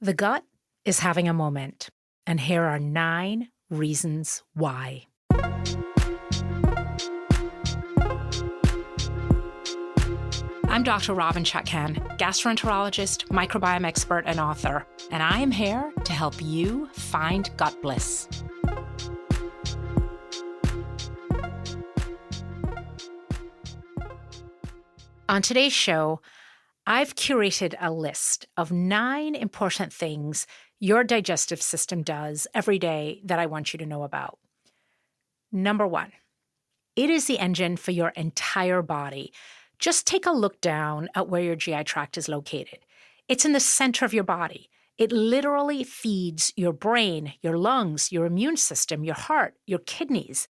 The gut is having a moment, and here are 9 reasons why. I'm Dr. Robynne Chutkan, gastroenterologist, microbiome expert, and author, and I am here to help you find gut bliss. On today's show, I've curated a list of 9 important things your digestive system does every day that I want you to know about. Number 1, it is the engine for your entire body. Just take a look down at where your GI tract is located. It's in the center of your body. It literally feeds your brain, your lungs, your immune system, your heart, your kidneys.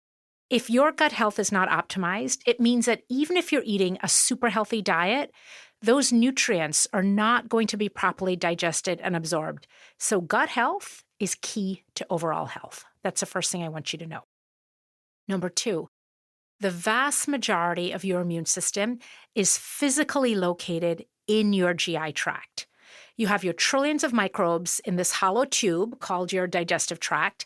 If your gut health is not optimized, it means that even if you're eating a super healthy diet, those nutrients are not going to be properly digested and absorbed. So gut health is key to overall health. That's the first thing I want you to know. Number 2, the vast majority of your immune system is physically located in your GI tract. You have your trillions of microbes in this hollow tube called your digestive tract,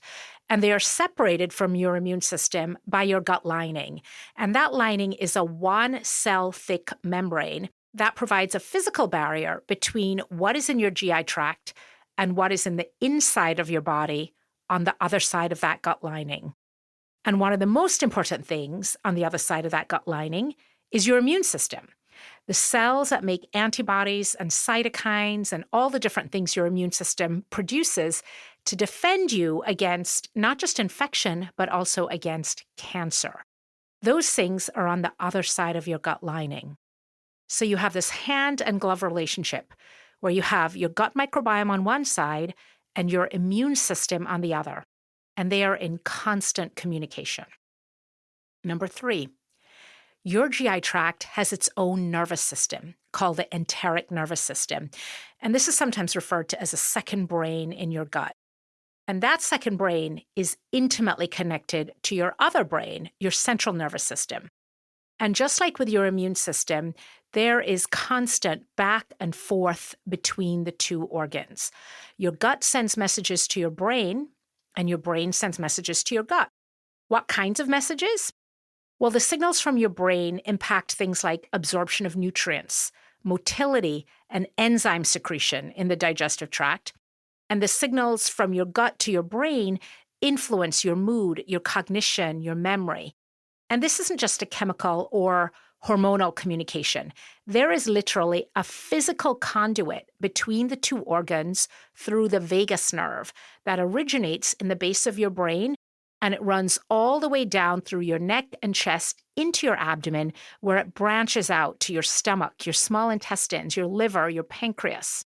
and they are separated from your immune system by your gut lining. And that lining is a 1-cell thick membrane that provides a physical barrier between what is in your GI tract and what is in the inside of your body on the other side of that gut lining. And one of the most important things on the other side of that gut lining is your immune system. The cells that make antibodies and cytokines and all the different things your immune system produces to defend you against not just infection, but also against cancer. Those things are on the other side of your gut lining. So you have this hand and glove relationship where you have your gut microbiome on one side and your immune system on the other, and they are in constant communication. Number 3, your GI tract has its own nervous system called the enteric nervous system. And this is sometimes referred to as a second brain in your gut. And that second brain is intimately connected to your other brain, your central nervous system. And just like with your immune system, there is constant back and forth between the two organs. Your gut sends messages to your brain, and your brain sends messages to your gut. What kinds of messages? Well, the signals from your brain impact things like absorption of nutrients, motility, and enzyme secretion in the digestive tract. And the signals from your gut to your brain influence your mood, your cognition, your memory. And this isn't just a chemical or hormonal communication. There is literally a physical conduit between the two organs through the vagus nerve that originates in the base of your brain, and it runs all the way down through your neck and chest into your abdomen, where it branches out to your stomach, your small intestines, your liver, your pancreas.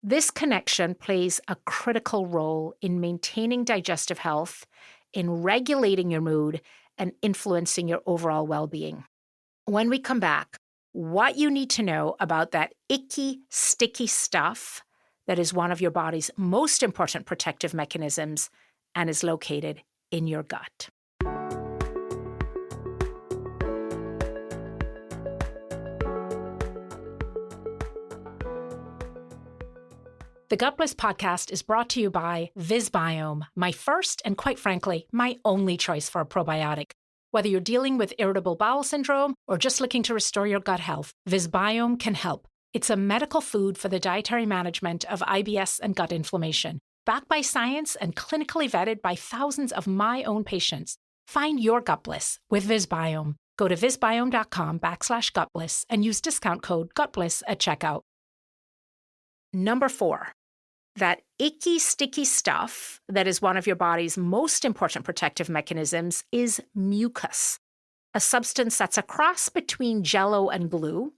This connection plays a critical role in maintaining digestive health, in regulating your mood, and influencing your overall well-being. When we come back, what you need to know about that icky, sticky stuff that is one of your body's most important protective mechanisms and is located in your gut. The Gut Bliss podcast is brought to you by VizBiome, my first and quite frankly, my only choice for a probiotic. Whether you're dealing with irritable bowel syndrome or just looking to restore your gut health, VizBiome can help. It's a medical food for the dietary management of IBS and gut inflammation. Backed by science and clinically vetted by thousands of my own patients. Find your gut bliss with VizBiome. Go to vizbiome.com/gutbliss and use discount code GUTBLISS at checkout. Number 4, that icky, sticky stuff that is one of your body's most important protective mechanisms is mucus, a substance that's a cross between jello and glue,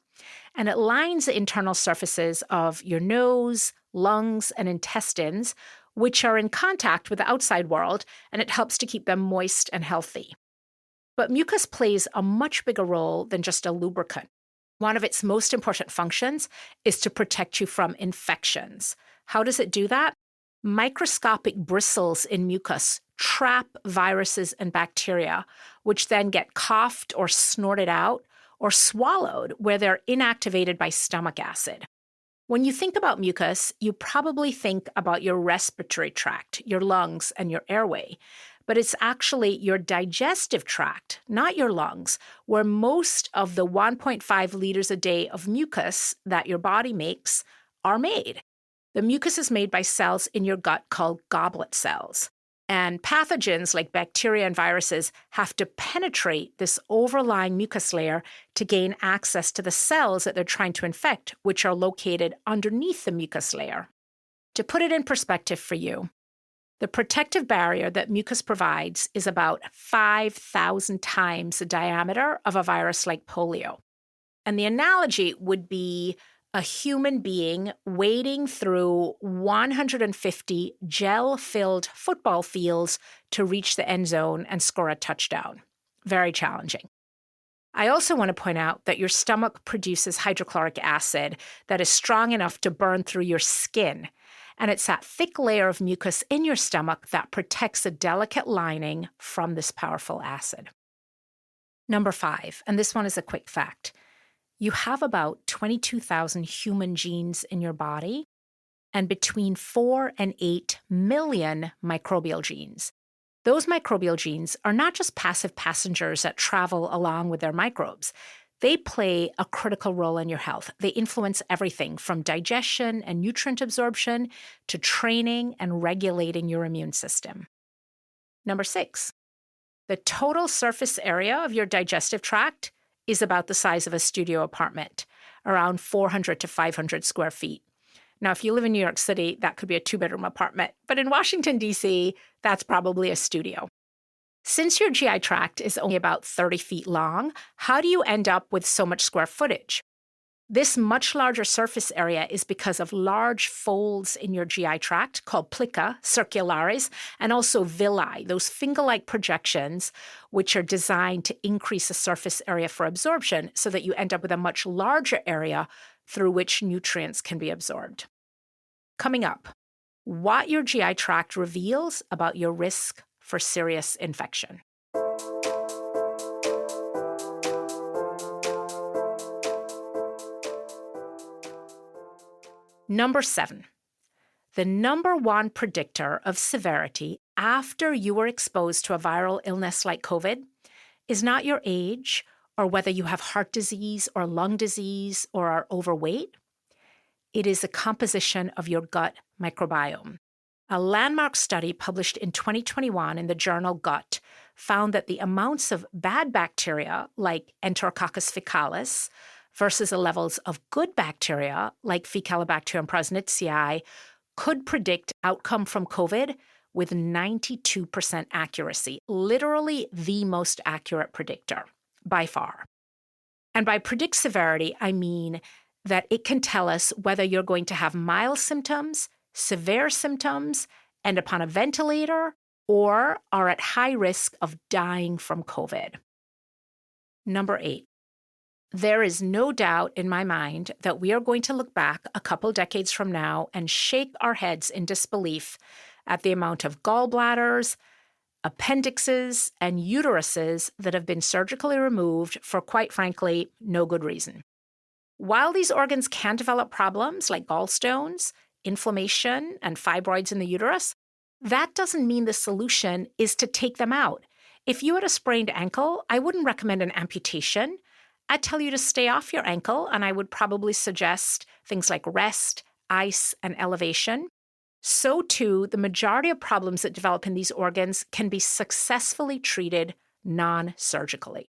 and it lines the internal surfaces of your nose, lungs, and intestines, which are in contact with the outside world, and it helps to keep them moist and healthy. But mucus plays a much bigger role than just a lubricant. One of its most important functions is to protect you from infections. How does it do that? Microscopic bristles in mucus trap viruses and bacteria, which then get coughed or snorted out or swallowed where they're inactivated by stomach acid. When you think about mucus, you probably think about your respiratory tract, your lungs, and your airway. But it's actually your digestive tract, not your lungs, where most of the 1.5 liters a day of mucus that your body makes are made. The mucus is made by cells in your gut called goblet cells. And pathogens like bacteria and viruses have to penetrate this overlying mucus layer to gain access to the cells that they're trying to infect, which are located underneath the mucus layer. To put it in perspective for you, the protective barrier that mucus provides is about 5,000 times the diameter of a virus like polio. And the analogy would be a human being wading through 150 gel-filled football fields to reach the end zone and score a touchdown. Very challenging. I also want to point out that your stomach produces hydrochloric acid that is strong enough to burn through your skin. And it's that thick layer of mucus in your stomach that protects the delicate lining from this powerful acid. Number 5, and this one is a quick fact. You have about 22,000 human genes in your body and between 4 and 8 million microbial genes. Those microbial genes are not just passive passengers that travel along with their microbes. They play a critical role in your health. They influence everything from digestion and nutrient absorption to training and regulating your immune system. Number 6, the total surface area of your digestive tract is about the size of a studio apartment, around 400 to 500 square feet. Now, if you live in New York City, that could be a 2-bedroom apartment. But in Washington, D.C., that's probably a studio. Since your GI tract is only about 30 feet long, how do you end up with so much square footage? This much larger surface area is because of large folds in your GI tract called plica circularis and also villi, those finger-like projections which are designed to increase the surface area for absorption so that you end up with a much larger area through which nutrients can be absorbed. Coming up, what your GI tract reveals about your risk for serious infection. Number 7, the number one predictor of severity after you were exposed to a viral illness like COVID is not your age or whether you have heart disease or lung disease or are overweight. It is the composition of your gut microbiome. A landmark study published in 2021 in the journal Gut found that the amounts of bad bacteria like Enterococcus faecalis versus the levels of good bacteria like Faecalibacterium prausnitzii could predict outcome from COVID with 92% accuracy, literally the most accurate predictor by far. And by predict severity, I mean that it can tell us whether you're going to have mild symptoms, severe symptoms, end up on a ventilator, or are at high risk of dying from COVID. Number 8. There is no doubt in my mind that we are going to look back a couple decades from now and shake our heads in disbelief at the amount of gallbladders, appendixes, and uteruses that have been surgically removed for, quite frankly, no good reason. While these organs can develop problems like gallstones, inflammation, and fibroids in the uterus, that doesn't mean the solution is to take them out. If you had a sprained ankle, I wouldn't recommend an amputation. I'd tell you to stay off your ankle, and I would probably suggest things like rest, ice, and elevation. So too, the majority of problems that develop in these organs can be successfully treated non-surgically.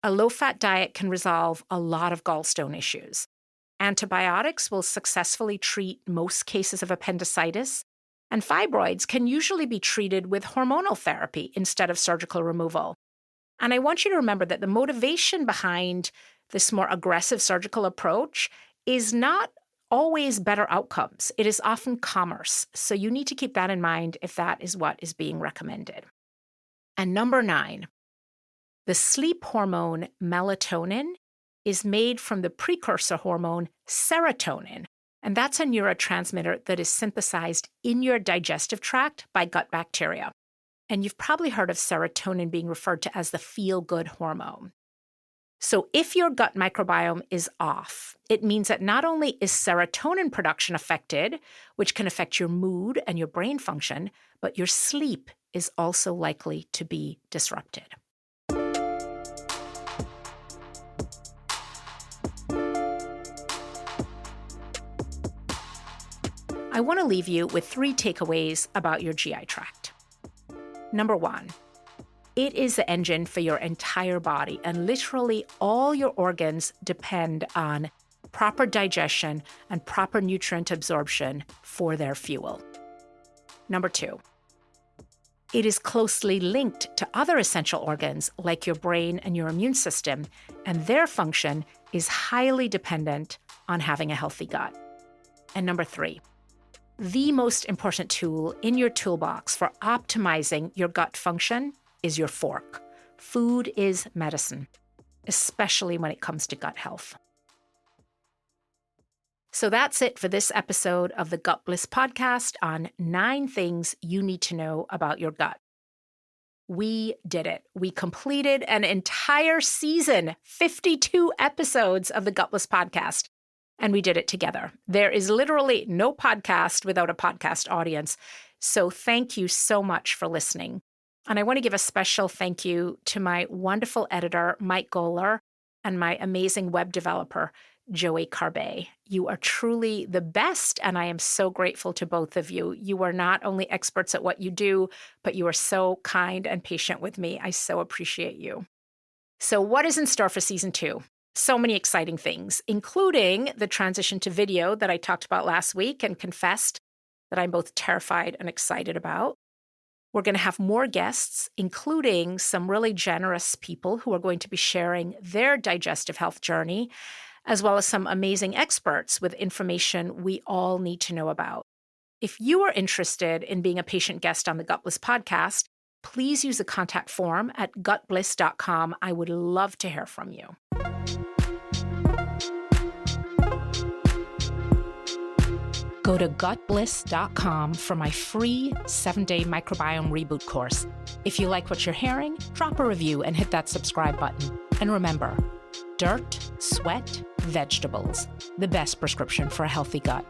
A low-fat diet can resolve a lot of gallstone issues. Antibiotics will successfully treat most cases of appendicitis, and fibroids can usually be treated with hormonal therapy instead of surgical removal. And I want you to remember that the motivation behind this more aggressive surgical approach is not always better outcomes. It is often commerce. So you need to keep that in mind if that is what is being recommended. And number 9, the sleep hormone melatonin is made from the precursor hormone serotonin. And that's a neurotransmitter that is synthesized in your digestive tract by gut bacteria. And you've probably heard of serotonin being referred to as the feel-good hormone. So if your gut microbiome is off, it means that not only is serotonin production affected, which can affect your mood and your brain function, but your sleep is also likely to be disrupted. I want to leave you with 3 takeaways about your GI tract. Number 1, it is the engine for your entire body, and literally all your organs depend on proper digestion and proper nutrient absorption for their fuel. Number 2, it is closely linked to other essential organs like your brain and your immune system, and their function is highly dependent on having a healthy gut. And number 3, the most important tool in your toolbox for optimizing your gut function is your fork. Food is medicine, especially when it comes to gut health. So that's it for this episode of the Gut Bliss podcast on 9 things you need to know about your gut. We did it. We completed an entire season, 52 episodes of the Gut Bliss podcast. And we did it together. There is literally no podcast without a podcast audience. So thank you so much for listening. And I want to give a special thank you to my wonderful editor, Mike Goller, and my amazing web developer, Joey Carbet. You are truly the best, and I am so grateful to both of you. You are not only experts at what you do, but you are so kind and patient with me. I so appreciate you. So what is in store for season 2? So many exciting things, including the transition to video that I talked about last week and confessed that I'm both terrified and excited about. We're going to have more guests, including some really generous people who are going to be sharing their digestive health journey, as well as some amazing experts with information we all need to know about. If you are interested in being a patient guest on the Gut Bliss podcast, please use the contact form at gutbliss.com. I would love to hear from you. Go to gutbliss.com for my free 7-day microbiome reboot course. If you like what you're hearing, drop a review and hit that subscribe button. And remember, dirt, sweat, vegetables, the best prescription for a healthy gut.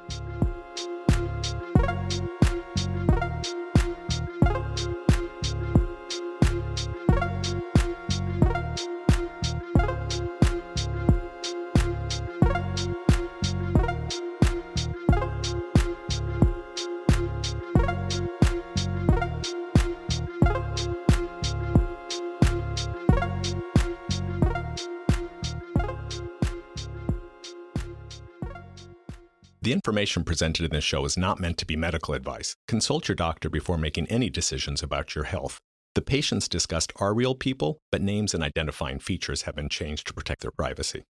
The information presented in this show is not meant to be medical advice. Consult your doctor before making any decisions about your health. The patients discussed are real people, but names and identifying features have been changed to protect their privacy.